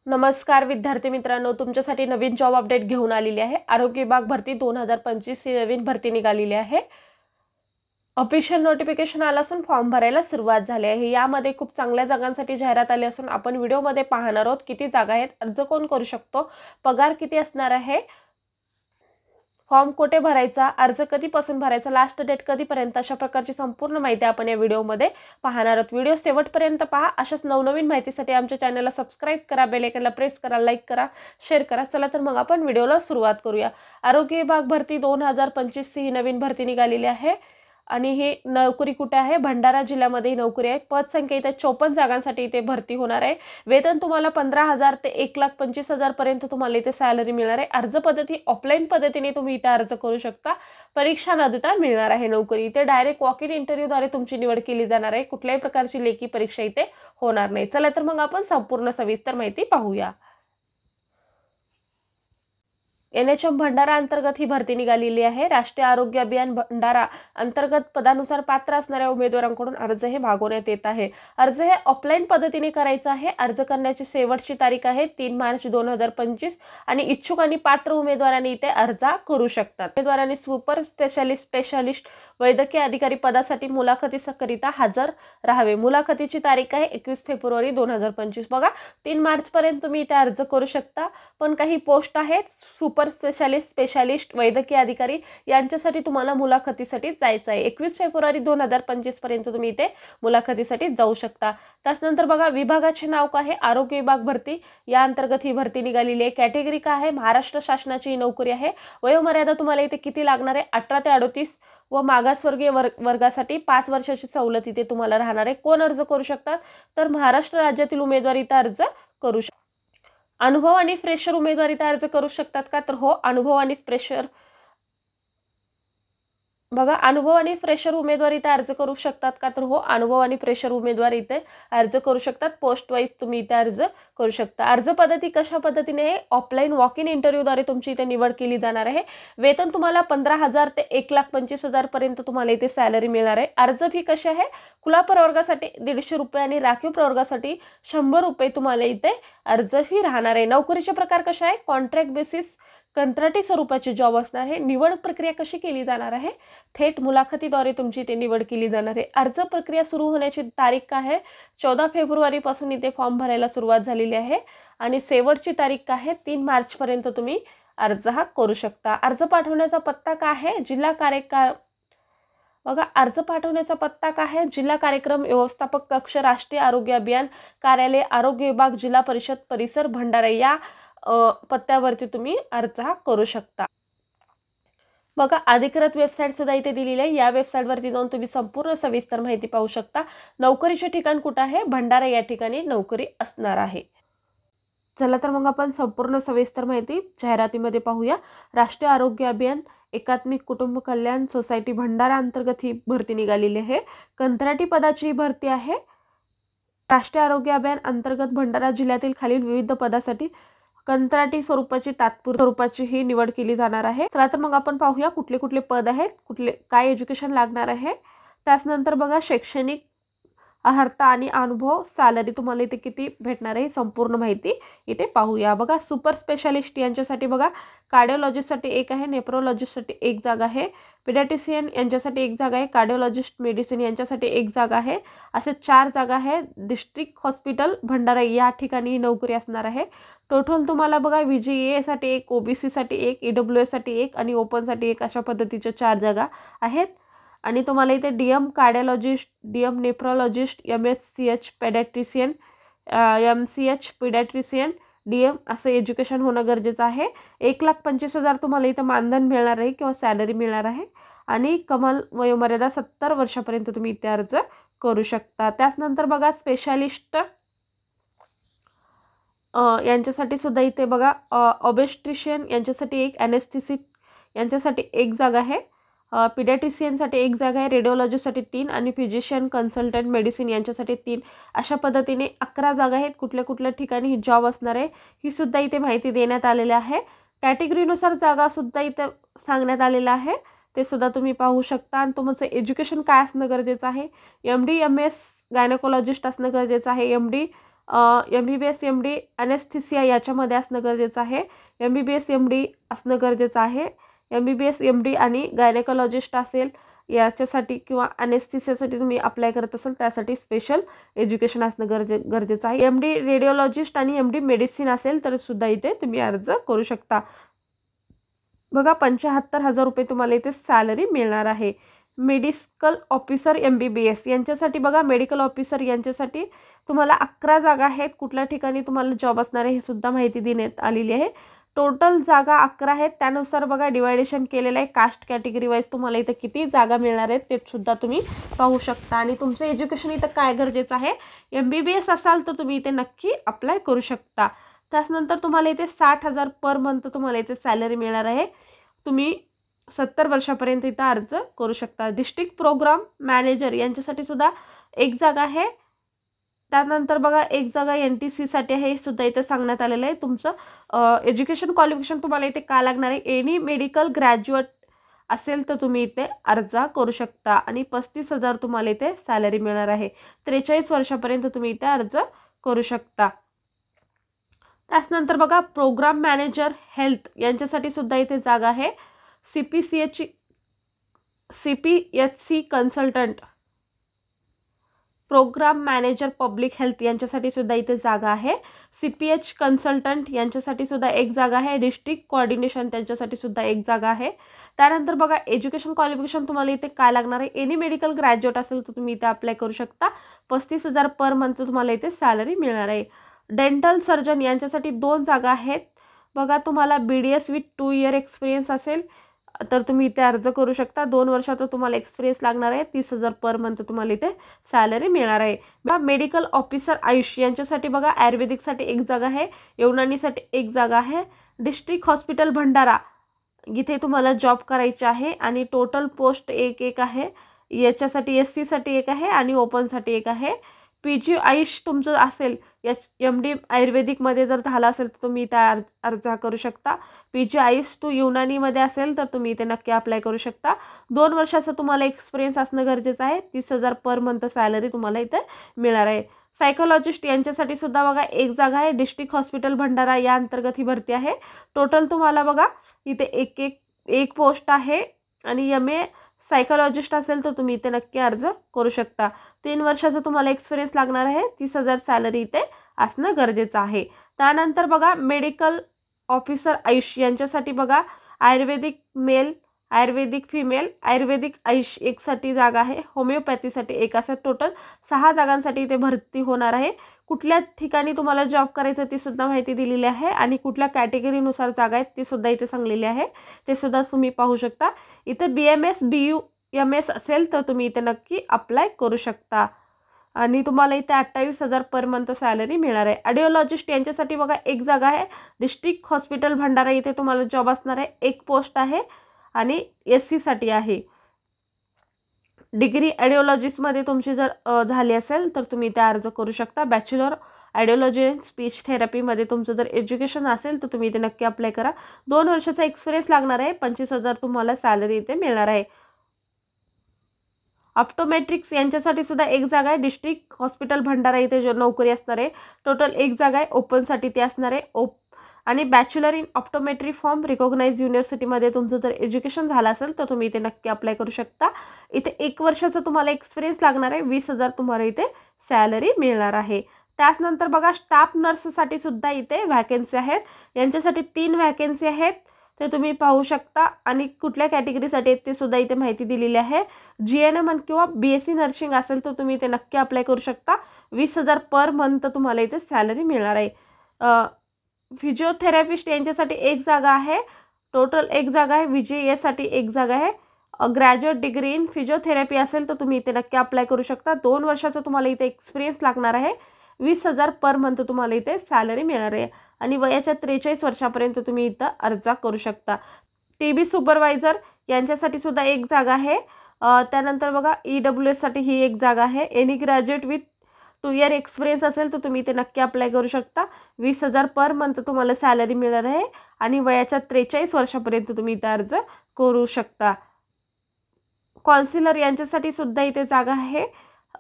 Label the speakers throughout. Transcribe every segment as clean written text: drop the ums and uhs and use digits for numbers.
Speaker 1: नमस्कार विद्यार्थी मित्रांनो, तुमच्यासाठी नवीन जॉब अपडेट घेऊन आलेली आहे। आरोग्य विभाग भरती 2025 ही नवीन भरती निघालेली आहे। ऑफिशियल नोटिफिकेशन आलं असून फॉर्म भरायला सुरुवात झाली आहे। यामध्ये खूप चांगल्या जागांसाठी जाहिरात आली असून आपण व्हिडिओमध्ये पाहणार आहोत किती जागा आहेत, अर्ज कोण करू शकतो, पगार किती असणार आहे, फॉर्म कुठे भरायचा, अर्ज कधीपासून भरायचा, लास्ट डेट कधीपर्यंत, अशा प्रकारची संपूर्ण माहिती आपण या व्हिडिओमध्ये पाहणार आहोत। व्हिडिओ शेवटपर्यंत पहा। अशाच नवनवीन माहितीसाठी आमच्या चॅनलला सबस्क्राइब करा, बेल आयकॉनला प्रेस करा, लाईक करा, शेअर करा। चला तर मग आपण व्हिडिओला सुरुवात करूया। आरोग्य विभाग भरती 2025 ही नवीन भरती निघालेली आहे आणि ही नोकरी कुठे आहे, भंडारा जिल्ह्यामध्ये ही नोकरी आहे। पदसंख्या इथे 54 जागांसाठी इथे भरती होणार आहे। वेतन तुम्हाला 15,000 ते 1,25,000 पर्यंत तुम्हाला इथे सॅलरी मिळणार आहे। अर्ज पद्धती ऑफलाईन पद्धतीने तुम्ही इथे अर्ज करू शकता, परीक्षा न देता मिळणार आहे नोकरी। इथे डायरेक्ट वॉक इन इंटरव्ह्यूद्वारे तुमची निवड केली जाणार आहे, कुठल्याही प्रकारची लेखी परीक्षा इथे होणार नाही। चला तर मग आपण संपूर्ण सविस्तर माहिती पाहूया। NHM भंडारा अंतर्गत ही भरती निघालेली आहे। राष्ट्रीय आरोग्य अभियान भंडारा अंतर्गत पदानुसार पात्र असणाऱ्या उमेदवारांकडून अर्ज हे मागवण्यात येत आहे। अर्ज हे ऑफलाईन पद्धतीने करायचा आहे। अर्ज करण्याची शेवटची तारीख आहे 3 मार्च 2025 आणि इच्छुक आणि पात्र उमेदवारांनी इथे अर्ज करू शकतात। उमेदवारांनी सुपर स्पेशालिस्ट वैद्यकीय अधिकारी पदासाठी मुलाखतीकरिता हजर राहावे। मुलाखतीची तारीख आहे 21 फेब्रुवारी 2025। बघा, 3 मार्च पर्यंत तुम्ही इथे अर्ज करू शकता, पण काही पोस्ट आहेत सुपर स्पेशालिस्ट वैद्यकीय अधिकारी यांच्यासाठी तुम्हाला मुलाखतीसाठी जायचं आहे। 21 फेब्रुवारी 2025 पर्यंत तुम्ही इथे मुलाखतीसाठी जाऊ शकता। त्यानंतर बघा, विभागाचे नाव काय आहे, आरोग्य विभाग भरती या अंतर्गत ही भरती निघालेली आहे। कॅटेगरी काय आहे, महाराष्ट्र शासनाची ही नोकरी आहे। वयोमर्यादा तुम्हाला इथे किती लागणार आहे, 18 ते 38 व मागासवर्गीय वर्गासाठी 5 वर्षाची सवलत इथे तुम्हाला राहणार आहे। कोण अर्ज करू शकतात, तर महाराष्ट्र राज्यातील उमेदवार इथे अर्ज करू शकतात। अनुभव आणि फ्रेशर उमेदवार इथे अर्ज करू शकतात का, तर हो, अनुभव आणि फ्रेशर बघा, अनुभव आणि फ्रेशर उमेदवार इथे अर्ज करू शकतात का, तर हो, अनुभव आणि फ्रेशर उमेदवार इथे अर्ज करू शकतात। पोस्ट वाईज तुम्ही इथे अर्ज करू शकता। अर्ज पद्धती कशा पद्धतीने आहे, ऑफलाईन वॉक इन इंटरव्ह्यूद्वारे तुमची इथे निवड केली जाणार आहे। वेतन तुम्हाला 15,000 ते 1,25,000 पर्यंत तुम्हाला इथे सॅलरी मिळणार आहे। अर्ज फी कशी आहे, खुला प्रवर्गासाठी 150 रुपये आणि राखीव प्रवर्गासाठी 100 रुपये तुम्हाला इथे अर्ज फी राहणार आहे। नोकरीचे प्रकार कशा आहे, कॉन्ट्रॅक्ट बेसिस कंत्राटी स्वरूपाची जॉब असणार आहे। निवड प्रक्रिया कशी केली जाणार आहे, थेट मुलाखतीद्वारे तुमची इथे निवड केली जाणार आहे। अर्ज प्रक्रिया सुरू होण्याची तारीख काय आहे, 14 फेब्रुवारी पासून इथे फॉर्म भरायला सुरुवात झालेली आहे आणि शेवटची तारीख काय आहे, 3 मार्च पर्यंत तुम्ही अर्ज हा करू शकता। अर्ज पाठवण्याचा पत्ता काय आहे, जिल्हा कार्यक्रम बघा, अर्ज पाठवण्याचा पत्ता काय आहे, जिल्हा कार्यक्रम व्यवस्थापक कक्ष, राष्ट्रीय आरोग्य अभियान कार्यालय, आरोग्य विभाग, जिल्हा परिषद परिसर, भंडारा या पत्त्यावरती तुम्ही अर्ज हा करू शकता। बघा, अधिकृत वेबसाईट सुद्धा इथे दिलेली आहे। या वेबसाईटवरती जाऊन तुम्ही संपूर्ण सविस्तर माहिती पाहू शकता। नोकरीचे ठिकाण कुठे आहे, भंडारा या ठिकाणी नोकरी असणार आहे। चला तर मग आपण संपूर्ण सविस्तर माहिती जाहिरातीमध्ये पाहूया। राष्ट्रीय आरोग्य अभियान एकात्मिक कुटुंब कल्याण सोसायटी भंडारा अंतर्गत ही भरती निघालेली आहे। कंत्राटी पदाची ही भरती आहे। राष्ट्रीय आरोग्य अभियान अंतर्गत भंडारा जिल्ह्यातील खालील विविध पदासाठी कंत्राटी स्वरूपाची तात्पुरत्या स्वरूपाची ही निवड केली जाणार आहे। चला तर मग आपण पाहूया कुठले कुठले पद आहेत, कुठले काय एज्युकेशन लागणार आहे। त्यानंतर बघा, शैक्षणिक अर्हता आणि अनुभव, सॅलरी तुम्हाला इथे किती भेटणार आहे, संपूर्ण माहिती इथे पाहूया। बघा, सुपर स्पेशालिस्ट यांच्यासाठी बघा, कार्डिओलॉजिस्टसाठी एक आहे, नेफ्रोलॉजिस्टसाठी एक जागा आहे, पिडियाट्रिशियन यांच्यासाठी एक जागा आहे, कार्डिओलॉजिस्ट मेडिसिन यांच्यासाठी एक जागा आहे, अशा 4 जागा आहेत। डिस्ट्रिक्ट हॉस्पिटल भंडारा या ठिकाणी नोकरी असणार आहे। टोटल तुम्हाला बघा, VGA साठी एक, OBC साठी एक, EWS साठी एक आणि ओपन साठी एक, अशा पद्धतीच्या 4 जागा आहेत। आणि तुम्हाला इथे DM cardiologist, DM nephrologist, MSCH paediatrician, MCH paediatrician, DM असं एज्युकेशन होणं गरजेचं आहे। 1,25,000 तुम्हाला इथं मानधन मिळणार आहे किंवा सॅलरी मिळणार आहे आणि कमाल वयोमर्यादा 70 वर्षापर्यंत तुम्ही इथे अर्ज करू शकता। त्यानंतर बघा, स्पेशालिस्ट यांच्यासाठी सुद्धा इथे बघा, ऑबेस्ट्रिशियन यांच्यासाठी एक, ॲनेस्थेसिस्ट यांच्यासाठी एक जागा आहे, पिडियाट्रिशियनसाठी एक जागा आहे, रेडिओलॉजिस्टसाठी 3 आणि फिजिशियन कन्सल्टंट मेडिसिन यांच्यासाठी 3, अशा पद्धतीने 11 जागा आहेत। कुठल्या कुठल्या ठिकाणी ही जॉब असणार आहे ही सुद्धा इथे माहिती देण्यात आलेली आहे। कॅटेगरीनुसार जागा सुद्धा इथे सांगण्यात आलेलं आहे, ते सुद्धा तुम्ही पाहू शकता। आणि तुमचं एज्युकेशन काय असणं गरजेचं आहे, MD MS गायनेकोलॉजिस्ट असणं गरजेचं आहे, MD MBBS MD ॲनेस्थेसिया याच्यामध्ये असणं गरजेचं आहे. MBBS MD असणं गरजेचं आहे. MBBS MD आणि गायनेकोलॉजिस्ट असेल याच्यासाठी किंवा ॲनेस्थेसियासाठी तुम्ही अप्लाय करत असाल त्यासाठी स्पेशल एज्युकेशन असणं गरजेचं आहे. MD रेडिओलॉजिस्ट आणि MD मेडिसिन असेल तर सुद्धा इथे तुम्ही अर्ज करू शकता. बघा 75,000 रुपये तुम्हाला इथे सॅलरी मिळणार आहे. मेडिकल ऑफिसर MBBS यांच्यासाठी बघा, मेडिकल ऑफिसर यांच्यासाठी तुम्हाला 11 जागा आहेत. कुठल्या ठिकाणी तुम्हाला जॉब असणार आहे हे सुद्धा माहिती देण्यात आलेली आहे. टोटल जागा 11 आहेत. त्यानुसार बघा डिवायडेशन केलेलं आहे. कास्ट कॅटेगरी वाईज तुम्हाला इथं किती जागा मिळणार आहेत ते सुद्धा तुम्ही पाहू शकता. आणि तुमचं एज्युकेशन इथं काय गरजेचं आहे, MBBS असाल तर तुम्ही इथे नक्की अप्लाय करू शकता. त्यानंतर तुम्हाला इथे 60,000 पर मंथ तुम्हाला इथे सॅलरी मिळणार आहे. तुम्ही 70 वर्षापर्यंत इथं अर्ज करू शकता. डिस्ट्रिक्ट प्रोग्राम मॅनेजर यांच्यासाठी सुद्धा एक जागा आहे. त्यानंतर बघा एक जागा NTC साठी आहे, हे सुद्धा इथे सांगण्यात आलेलं आहे. तुमचं एज्युकेशन क्वालिफिकेशन तुम्हाला इथे काय लागणार आहे, एनी मेडिकल ग्रॅज्युएट असेल तर तुम्ही इथे अर्ज करू शकता. आणि 35,000 तुम्हाला इथे सॅलरी मिळणार आहे. 43 वर्षापर्यंत तुम्ही इथे अर्ज करू शकता. त्यानंतर बघा प्रोग्राम मॅनेजर हेल्थ यांच्यासाठी सुद्धा इथे जागा आहे. CPHC consultant, program manager public health यांच्यासाठी सुद्धा इथे जागा आहे. CPH कन्सल्टंट यांच्यासाठी सुद्धा एक जागा आहे. डिस्ट्रिक्ट कोऑर्डिनेशन त्यांच्यासाठी सुद्धा एक जागा आहे. त्यानंतर बघा एज्युकेशन क्वालिफिकेशन तुम्हाला इथे काय लागणार आहे, एनी मेडिकल ग्रॅज्युएट असेल तर तुम्ही इथे अप्लाय करू शकता. 35,000 पर मंथ तुम्हाला इथे सॅलरी मिळणार आहे. डेंटल सर्जन यांच्यासाठी 2 जागा आहेत. बघा तुम्हाला BDS विथ 2 इयर एक्सपिरियन्स असेल तर तुम्ही इथे अर्ज करू शकता. 2 वर्षाचा तुम्हाला एक्सपिरियन्स लागणार आहे. 30,000 पर मंथ तुम्हाला इथे सॅलरी मिळणार आहे. बघा मेडिकल ऑफिसर आयुष यांच्यासाठी बघा आयुर्वेदिकसाठी एक जागा आहे. युनानीसाठी एक जागा आहे. डिस्ट्रिक्ट हॉस्पिटल भंडारा इथे तुम्हाला जॉब करायचे आहे. आणि टोटल पोस्ट एक आहे. याच्यासाठी SC साठी एक आहे आणि ओपनसाठी एक आहे. PG आयुष तुमचं असेल, MD आयुर्वेदिकमध्ये जर झालं असेल तर तुम्ही इथे अर्ज करू शकता. PG आयुष टू युनानीमध्ये असेल तर तुम्ही इथे नक्की अप्लाय करू शकता. 2 वर्षाचा तुम्हाला एक्सपिरियन्स असणं गरजेचं आहे. 30,000 पर मंथ सॅलरी तुम्हाला इथे मिळणार आहे. सायकोलॉजिस्ट यांच्यासाठी सुद्धा बघा एक जागा आहे. डिस्ट्रिक्ट हॉस्पिटल भंडारा या अंतर्गत ही भरती आहे. टोटल तुम्हाला बघा इथे एक पोस्ट आहे. आणि MA सायकोलॉजिस्ट असेल तर तुम्ही इथे नक्की अर्ज करू शकता. 3 वर्षाचा तुम्हाला एक्सपिरियन्स लागणार आहे. 30,000 सॅलरी इथे असणं गरजेचं आहे. त्यानंतर बघा मेडिकल ऑफिसर आयुष यांच्यासाठी बघा आयुर्वेदिक मेल, आयुर्वेदिक फिमेल, आयुर्वेदिक आयुष एकसाठी जागा आहे. होमिओपॅथीसाठी एक, असं टोटल 6 जागांसाठी इथे भरती होणार आहे. कुठल्या ठिकाणी तुम्हाला जॉब करायचं ती सुद्धा माहिती दिलेली आहे. आणि कुठल्या कॅटेगरीनुसार जागा आहेत ती सुद्धा इथे सांगलेली आहे. ते सुद्धा तुम्ही पाहू शकता. इथे BMS BUMS असेल तर तुम्ही इथे नक्की अप्लाय करू शकता. आणि तुम्हाला इथे 28,000 पर मंथ सॅलरी मिळणार आहे. ऑडिओलॉजिस्ट यांच्यासाठी बघा एक जागा आहे. डिस्ट्रिक्ट हॉस्पिटल भंडारा इथे तुम्हाला जॉब असणार आहे. एक पोस्ट आहे आणि SC साठी आहे. डिग्री ऑडिओलॉजिस्टमध्ये तुमची जर झाली असेल तर तुम्ही इथे अर्ज करू शकता. बॅचलर आयडिओलॉजी अँड स्पीच थेरपीमध्ये तुमचं जर एज्युकेशन असेल तर तुम्ही इथे नक्की अप्लाय करा. 2 वर्षाचा एक्सपिरियन्स लागणार आहे. 25,000 तुम्हाला सॅलरी इथे मिळणार आहे. ऑप्टोमेट्रिक्स यांच्यासाठी सुद्धा एक जागा आहे. डिस्ट्रिक्ट हॉस्पिटल भंडारा इथे नोकरी असणार आहे. टोटल एक जागा आहे. ओपनसाठी ते असणार आहे. आणि bachelor in optometry from recognise युनिव्हर्सिटीमध्ये तुमचं जर एज्युकेशन झालं असेल तर तुम्ही इथे नक्की अप्लाय करू शकता. इथे 1 वर्षाचा तुम्हाला एक्सपिरियन्स लागणार आहे. 20,000 तुम्हाला इथे सॅलरी मिळणार आहे. त्यानंतर बघा स्टाफ नर्ससाठी सुद्धा इथे व्हॅकन्सी आहेत. यांच्यासाठी 3 व्हॅकन्सी आहेत. ते तुम्ही पाहू शकता. आणि कुठल्या कॅटेगरीसाठी आहेत ते सुद्धा इथे माहिती दिलेली आहे. GNM किंवा BSc नर्सिंग असेल तर तुम्ही इथे नक्की अप्लाय करू शकता. 20,000 पर मंथ तुम्हाला इथे सॅलरी मिळणार आहे. फिजिओथेरपिस्ट यांच्यासाठी एक जागा आहे. टोटल एक जागा आहे. VGA साठी एक जागा आहे. ग्रॅज्युएट डिग्री इन फिजिओथेरपी असेल तर तुम्ही इथे नक्की अप्लाय करू शकता. 2 वर्षाचा तुम्हाला इथे एक्सपिरियन्स लागणार आहे. 20,000 पर मंथ तुम्हाला इथे सॅलरी मिळणार आहे. आणि वयाच्या 43 वर्षापर्यंत तुम्ही इथं अर्ज करू शकता. TB सुपरवायझर यांच्यासाठी सुद्धा एक जागा आहे. त्यानंतर बघा EWS साठी ही एक जागा आहे. Any graduate with 2 year experience असेल तर तुम्ही इथे नक्की अप्लाय करू शकता. 20,000 पर मंथ तुम्हाला सॅलरी मिळणार आहे. आणि वयाच्या 43 वर्षापर्यंत तुम्ही इथे अर्ज करू शकता. काउन्सिलर यांच्यासाठी सुद्धा इथे जागा आहे.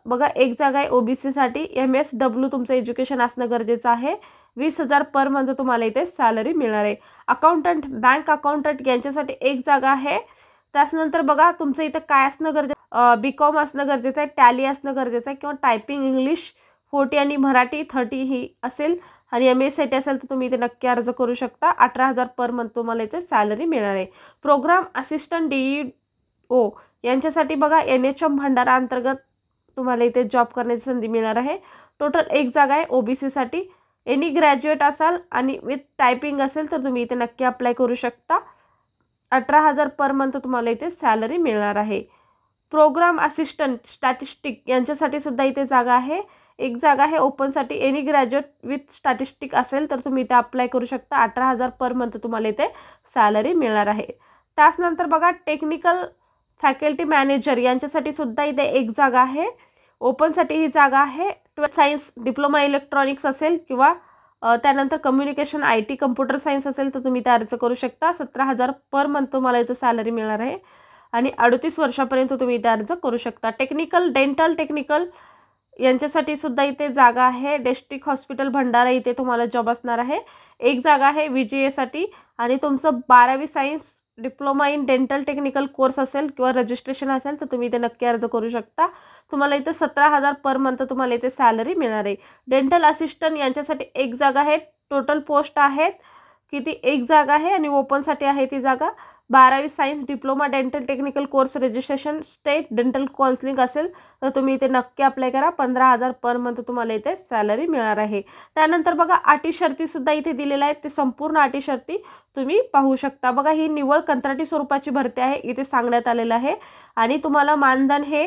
Speaker 1: बघा एक जागा आहे OBC-साठी, MSW तुमचं एज्युकेशन असणं गरजेचं आहे. 20,000 पर मंथ तुम्हाला इथे सॅलरी मिळणार आहे. अकाउंटंट, बँक अकाउंटंट यांच्यासाठी एक जागा आहे. त्यानंतर बघा तुमचं इथं काय असणं गरजेचं, BCom असणं गरजेचं आहे, टॅली असणं गरजेचं आहे किंवा टायपिंग इंग्लिश 40 आणि मराठी 30 ही असेल आणि MA-साठी असेल तर तुम्ही इथे नक्की अर्ज करू शकता. 18,000 पर मंथ तुम्हाला इथे सॅलरी मिळणार आहे. प्रोग्राम असिस्टंट DEO यांच्यासाठी बघा NHM भंडारा अंतर्गत तुम्हाला इथे जॉब करण्याची संधी मिळणार आहे. टोटल एक जागा आहे OBC-साठी. एनी ग्रॅज्युएट असाल आणि विथ टायपिंग असेल तर तुम्ही इथे नक्की अप्लाय करू शकता. 18,000 पर मंथ तुम्हाला इथे सॅलरी मिळणार आहे. प्रोग्राम असिस्टंट स्टॅटिस्टिक यांच्यासाठी सुद्धा इथे जागा आहे. एक जागा आहे ओपनसाठी. एनी ग्रॅज्युएट विथ स्टॅटिस्टिक असेल तर तुम्ही इथे अप्लाय करू शकता. 18,000 पर मंथ तुम्हाला इथे सॅलरी मिळणार आहे. त्यानंतर बघा टेक्निकल फॅकल्टी मॅनेजर यांच्यासाठी सुद्धा इथे एक जागा आहे. ओपनसाठी ही जागा आहे. 12th सायन्स डिप्लोमा इलेक्ट्रॉनिक्स असेल किंवा त्यानंतर कम्युनिकेशन IT कम्प्युटर सायन्स असेल तर तुम्ही इथे अर्ज करू शकता. 17,000 पर मंथ तुम्हाला इथे सॅलरी मिळणार आहे आणि 38 वर्षापर्यंत तुम्ही इथे अर्ज करू शकता. टेक्निकल डेंटल टेक्निकल यांच्यासाठी सुद्धा इथे जागा आहे. डिस्ट्रिक्ट हॉस्पिटल भंडारा इथे तुम्हाला जॉब असणार आहे. एक जागा आहे VGA-साठी आणि तुमचं 12वी science diploma in dental technical course असेल किंवा रजिस्ट्रेशन असेल तर तुम्ही इथे नक्की अर्ज करू शकता. तुम्हाला इथे 17,000 पर मंथ तुम्हाला इथे सॅलरी मिळणार आहे. डेंटल असिस्टंट यांच्यासाठी एक जागा आहे. टोटल पोस्ट आहेत किती, एक जागा आहे आणि ओपनसाठी आहे ती जागा. 12वी science diploma dental technical course registration state dental counselling असेल तर तुम्ही इथे नक्की अप्लाय करा. 15,000 पर मंथ तुम्हाला इथे सॅलरी मिळणार आहे. त्यानंतर बघा अटी शर्ती सुद्धा इथे दिलेल्या आहेत. ते संपूर्ण अटी शर्ती तुम्ही पाहू शकता. बघा ही निव्वळ कंत्राटी स्वरूपाची भरती आहे इथे सांगण्यात आलेलं आहे आणि तुम्हाला मानधन हे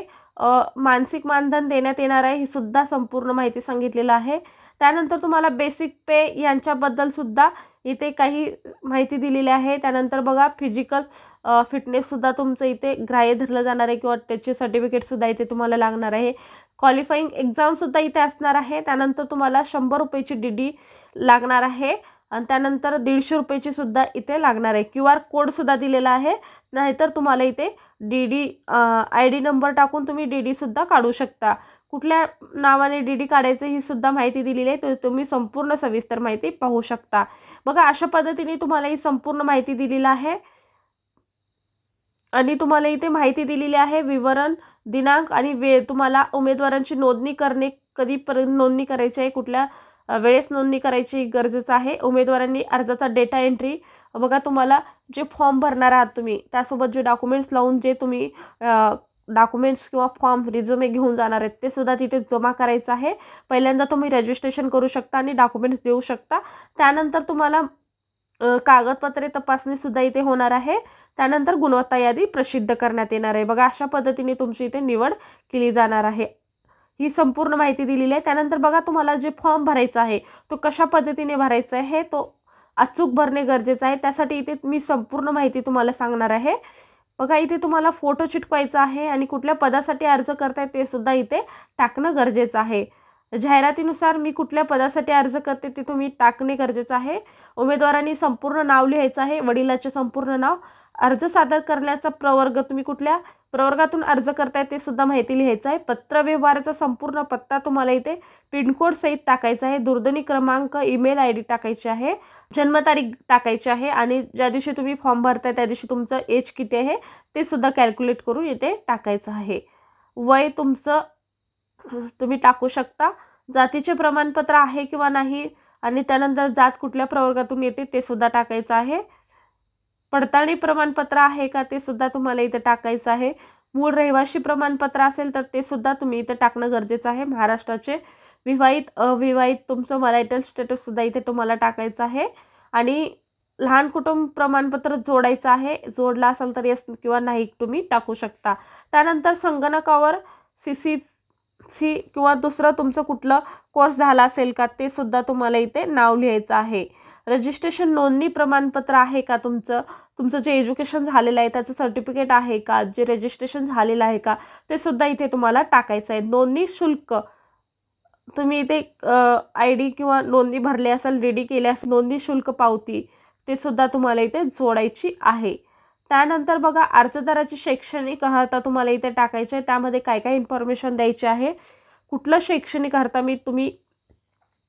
Speaker 1: मानसिक मानधन देण्यात येणार आहे. ही सुद्धा संपूर्ण माहिती सांगितलेलं आहे. त्यानंतर तुम्हाला बेसिक पे यांच्याबद्दल सुद्धा इथे काही माहिती दिलेली आहे. त्यानंतर बघा फिजिकल फिटनेससुद्धा तुमचं इथे ग्राह्य धरलं जाणार आहे किंवा त्याचे सर्टिफिकेटसुद्धा इथे तुम्हाला लागणार आहे. क्वालिफाईंग एक्झामसुद्धा इथे असणार आहे. त्यानंतर तुम्हाला 100 रुपयाची DD लागणार आहे आणि त्यानंतर 150 रुपयाची सुद्धा इथे लागणार आहे. QR कोडसुद्धा दिलेला आहे. नाहीतर तुम्हाला इथे DD ID नंबर टाकून तुम्ही DD सुद्धा काढू शकता. कुठल्या नावाने DD काढायचं ही सुद्धा माहिती दिलेली आहे. तर तुम्ही संपूर्ण सविस्तर माहिती पाहू शकता. बघा अशा पद्धतीने तुम्हाला ही संपूर्ण माहिती दिलेली आहे आणि तुम्हाला इथे माहिती दिलेली आहे विवरण, दिनांक आणि वेळ. तुम्हाला उमेदवारांची नोंदणी करणे, कधीपर्यंत नोंदणी करायची आहे, कुठल्या वेळेस नोंदणी करायची गरजेचं आहे. उमेदवारांनी अर्जाचा डेटा एंट्री बघा तुम्हाला जे फॉर्म भरणार आहात तुम्ही त्यासोबत जे डॉक्युमेंट्स लावून जे तुम्ही डॉक्युमेंट्स किंवा फॉर्म रिझ्युमे घेऊन जाणार आहेत ते सुद्धा तिथे जमा करायचं आहे. पहिल्यांदा तुम्ही रजिस्ट्रेशन करू शकता आणि डॉक्युमेंट्स देऊ शकता. त्यानंतर तुम्हाला कागदपत्रे तपासणीसुद्धा इथे होणार आहे. त्यानंतर गुणवत्ता यादी प्रसिद्ध करण्यात येणार आहे. बघा अशा पद्धतीने तुमची इथे निवड केली जाणार आहे. ही संपूर्ण माहिती दिलेली आहे. त्यानंतर बघा तुम्हाला जे फॉर्म भरायचा आहे तो कशा पद्धतीने भरायचा आहे तो अचूक भरणे गरजेचं आहे. त्यासाठी इथे मी संपूर्ण माहिती तुम्हाला सांगणार आहे. बघा इथे तुम्हाला फोटो चिटकवायचा आहे आणि कुठल्या पदासाठी अर्ज करताय ते सुद्धा इथे टाकणं गरजेचं आहे. जाहिरातीनुसार मी कुठल्या पदासाठी अर्ज करते ते तुम्ही टाकणे गरजेचं आहे. उमेदवारांनी संपूर्ण नाव लिहायचं आहे, वडिलाचे संपूर्ण नाव, अर्ज सादर करण्याचा प्रवर्ग, तुम्ही कुठल्या प्रवर्गातून अर्ज करताय ते सुद्धा माहिती लिहायचं आहे. पत्रव्यवहाराचा संपूर्ण पत्ता तुम्हाला इथे पिनकोड सहित टाकायचा आहे. दूरध्वनी क्रमांक, ईमेल ID टाकायची आहे, जन्मतारीख टाकायची आहे आणि ज्या दिवशी तुम्ही फॉर्म भरताय त्या दिवशी तुमचं एज किती आहे ते सुद्धा कॅल्क्युलेट करून इथे टाकायचं आहे. वय तुमचं तुम्ही टाकू शकता. जातीचे प्रमाणपत्र आहे किंवा नाही आणि त्यानंतर जात कुठल्या प्रवर्गातून येते ते सुद्धा टाकायचं आहे. पडताळणी प्रमाणपत्र आहे का ते सुद्धा तुम्हाला इथे टाकायचं आहे. मूळ रहिवासी प्रमाणपत्र असेल तर ते सुद्धा तुम्ही इथे टाकणं गरजेचं आहे. महाराष्ट्राचे विवाहित, अविवाहित तुमचं मरायटल स्टेटस सुद्धा इथे तुम्हाला टाकायचं आहे आणि लहान कुटुंब प्रमाणपत्र जोडायचं आहे. जोडला असेल तर येस किंवा नाही तुम्ही टाकू शकता. त्यानंतर संगणकावर CCC किंवा दुसरं तुमचं कुठलं कोर्स झाला असेल का ते सुद्धा तुम्हाला इथे नाव लिहायचं आहे. रजिस्ट्रेशन नोंदणी प्रमाणपत्र आहे का तुमचं जे एज्युकेशन झालेलं आहे त्याचं सर्टिफिकेट आहे का, जे रजिस्ट्रेशन झालेलं आहे का ते सुद्धा इथे तुम्हाला टाकायचं आहे. नोंदणी शुल्क तुम्ही इथे ID किंवा नोंदणी भरली असेल, DD केली असेल, नोंदणी शुल्क पावती ते सुद्धा तुम्हाला इथे जोडायची आहे. त्यानंतर बघा अर्जदाराची शैक्षणिक अर्हता तुम्हाला इथे टाकायची आहे. त्यामध्ये काय काय इन्फॉर्मेशन द्यायची आहे, कुठलं शैक्षणिक अर्हता तुम्ही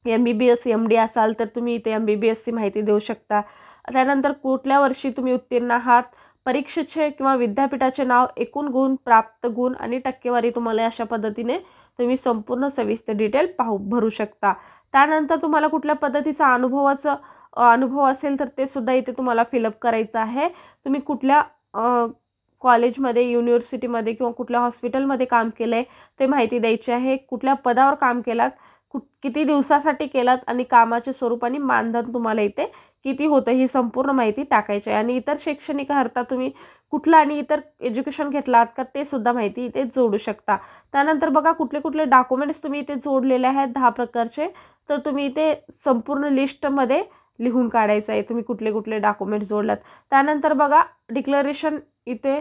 Speaker 1: MBBS MD असाल तर तुम्ही इथे MBBSची माहिती देऊ शकता. त्यानंतर कुठल्या वर्षी तुम्ही उत्तीर्ण आहात, परीक्षेचे किंवा विद्यापीठाचे नाव, एकूण गुण, प्राप्त गुण आणि टक्केवारी तुम्हाला अशा पद्धतीने तुम्ही संपूर्ण सविस्तर डिटेल भरू शकता. त्यानंतर तुम्हाला कुठल्या पद्धतीचा अनुभव असेल तर ते सुद्धा इथे तुम्हाला फिलअप करायचं आहे. तुम्ही कुठल्या कॉलेजमध्ये, युनिव्हर्सिटीमध्ये किंवा कुठल्या हॉस्पिटलमध्ये काम केलं आहे ते माहिती द्यायची आहे. कुठल्या पदावर काम केलात, किती दिवसासाठी केलात आणि कामाचे स्वरूप आणि मानधन तुम्हाला इथे किती होतं ही संपूर्ण माहिती टाकायची आहे. आणि इतर शैक्षणिक अर्हता तुम्ही कुठलं आणि इतर एज्युकेशन घेतलं आहात का ते सुद्धा माहिती इथे जोडू शकता. त्यानंतर बघा कुठले कुठले डॉक्युमेंट्स तुम्ही इथे जोडलेले आहेत 10 प्रकारचे, तर तुम्ही इथे संपूर्ण लिस्टमध्ये लिहून काढायचं आहे तुम्ही कुठले कुठले डॉक्युमेंट्स जोडलात. त्यानंतर बघा डिक्लेरेशन इथे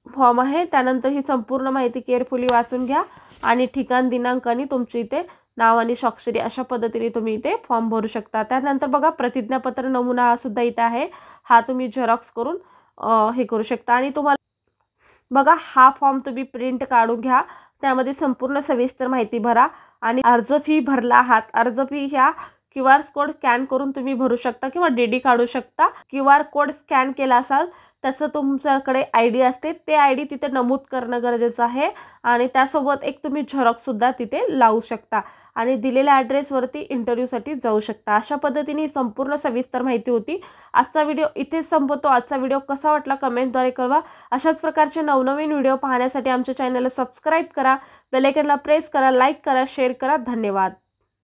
Speaker 1: फॉर्म आहे. त्यानंतर ही संपूर्ण माहिती केअरफुली वाचून घ्या आणि ठिकाण, दिनांक आणि तुमची इथे नाव आणि स्वाक्षरी अशा पद्धतीने तुम्ही इथे फॉर्म भरू शकता. त्यानंतर बघा प्रतिज्ञापत्र नमुना हा सुद्धा इथे आहे. हा तुम्ही झेरॉक्स करून हे करू शकता. आणि तुम्हाला बघा हा फॉर्म तुम्ही प्रिंट काढून घ्या, त्यामध्ये संपूर्ण सविस्तर माहिती भरा. आणि अर्ज फी भरला आहात, अर्ज फी ह्या QR कोड स्कॅन करून तुम्ही भरू शकता किंवा DD काढू शकता. QR कोड स्कॅन केला असाल त्याचं तुमच्याकडे ID असते, ते ID तिथे नमूद करणं गरजेचं आहे. आणि त्यासोबत एक तुम्ही झेरॉक्ससुद्धा तिथे लावू शकता आणि दिलेल्या ॲड्रेसवरती इंटरव्ह्यूसाठी जाऊ शकता. अशा पद्धतीने संपूर्ण सविस्तर माहिती होती. आजचा व्हिडिओ इथेच संपवतो. आजचा व्हिडिओ कसा वाटला कमेंटद्वारे कळवा. अशाच प्रकारचे नवनवीन व्हिडिओ पाहण्यासाठी आमच्या चॅनलला सबस्क्राईब करा, बेल आयकॉनला प्रेस करा, लाईक करा, शेअर करा. धन्यवाद.